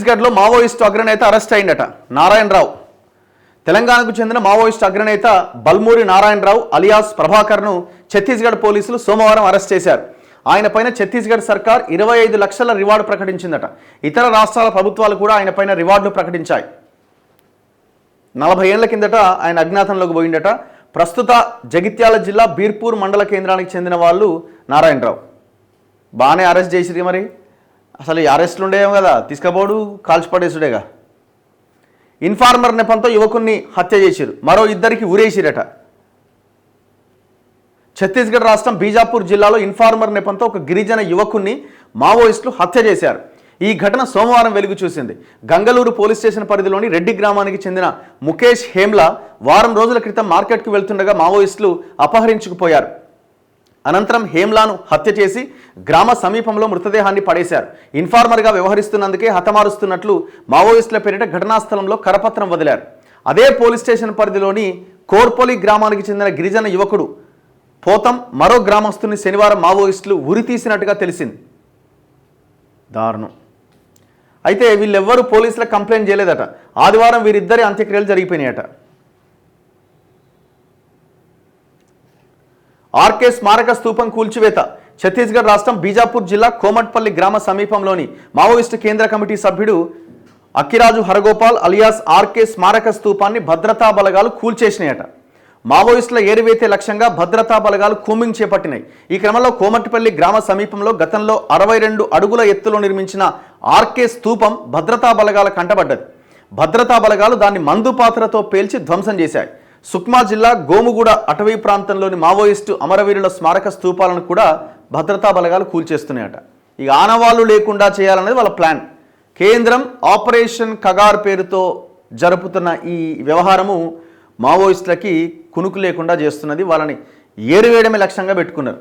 ఛత్తీస్గఢ్లో మావోయిస్టు అగ్రనేత అరెస్ట్ అయిందట. నారాయణరావు తెలంగాణకు చెందిన మావోయిస్టు అగ్రనేత బల్మూరి నారాయణరావు అలియాస్ ప్రభాకర్ను ఛత్తీస్గఢ్ పోలీసులు సోమవారం అరెస్ట్ చేశారు. ఆయన పైన ఛత్తీస్గఢ్ సర్కార్ 25 లక్షల రివార్డు ప్రకటించిందట. ఇతర రాష్ట్రాల ప్రభుత్వాలు కూడా ఆయన పైన రివార్డులు ప్రకటించాయి. 40 ఏళ్ల కిందట ఆయన అజ్ఞాతంలోకి పోయిందట. ప్రస్తుత జగిత్యాల జిల్లా బీర్పూర్ మండల కేంద్రానికి చెందిన వాళ్ళు నారాయణరావు. బాగానే అరెస్ట్ చేసిరు. మరి అసలు ఈ అరెస్టులు ఉండేమో కదా, తీసుకపోడు కాల్చిపడేసుడేగా. ఇన్ఫార్మర్ నెపంతో యువకుడిని హత్య చేసిరు, మరో ఇద్దరికి ఊరేసిరట. ఛత్తీస్గఢ్ రాష్ట్రం బీజాపూర్ జిల్లాలో ఇన్ఫార్మర్ నెపంతో ఒక గిరిజన యువకుడిని మావోయిస్టులు హత్య చేశారు. ఈ ఘటన సోమవారం వెలుగు చూసింది. గంగలూరు పోలీస్ స్టేషన్ పరిధిలోని రెడ్డి గ్రామానికి చెందిన ముఖేష్ హేమ్లా వారం రోజుల క్రితం మార్కెట్కు వెళ్తుండగా మావోయిస్టులు అపహరించుకుపోయారు. అనంతరం హేమ్లాను హత్య చేసి గ్రామ సమీపంలో మృతదేహాన్ని పడేశారు. ఇన్ఫార్మర్గా వ్యవహరిస్తున్నందుకే హతమారుస్తున్నట్లు మావోయిస్టుల పేరిట ఘటనా స్థలంలో కరపత్రం వదిలారు. అదే పోలీస్ స్టేషన్ పరిధిలోని కోర్పొలి గ్రామానికి చెందిన గిరిజన యువకుడు పోతం మరో గ్రామస్తుని శనివారం మావోయిస్టులు ఉరితీసినట్టుగా తెలిసింది. దారుణం. అయితే వీళ్ళెవ్వరూ పోలీసులకు కంప్లైంట్ చేయలేదట. ఆదివారం వీరిద్దరి అంత్యక్రియలు జరిగిపోయినాయట. ఆర్కే స్మారక స్తూపం కూల్చివేత. ఛత్తీస్గఢ్ రాష్ట్రం బీజాపూర్ జిల్లా కోమట్పల్లి గ్రామ సమీపంలోని మావోయిస్టు కేంద్ర కమిటీ సభ్యుడు అక్కిరాజు హరగోపాల్ అలియాస్ ఆర్కే స్మారక స్తూపాన్ని భద్రతా బలగాలు కూల్చేసినాయట. మావోయిస్టుల ఏరివేతే లక్ష్యంగా భద్రతా బలగాలు కూంబింగ్ చేపట్టినాయి. ఈ క్రమంలో కోమట్పల్లి గ్రామ సమీపంలో గతంలో 62 అడుగుల ఎత్తులో నిర్మించిన ఆర్కే స్తూపం భద్రతా బలగాల కంటబడ్డది. భద్రతా బలగాలు దాన్ని మందు పాత్రతో పేల్చి ధ్వంసం చేశాయి. సుక్మా జిల్లా గోముగూడ అటవీ ప్రాంతంలోని మావోయిస్టు అమరవీరుల స్మారక స్తూపాలను కూడా భద్రతా బలగాలు కూల్చేస్తున్నాయట. ఇక ఆనవాళ్లు లేకుండా చేయాలనేది వాళ్ళ ప్లాన్. కేంద్రం ఆపరేషన్ కగార్ పేరుతో జరుపుతున్న ఈ వ్యవహారము మావోయిస్టులకి కునుకు లేకుండా చేస్తున్నది. వాళ్ళని ఏరివేయడమే లక్ష్యంగా పెట్టుకున్నారు.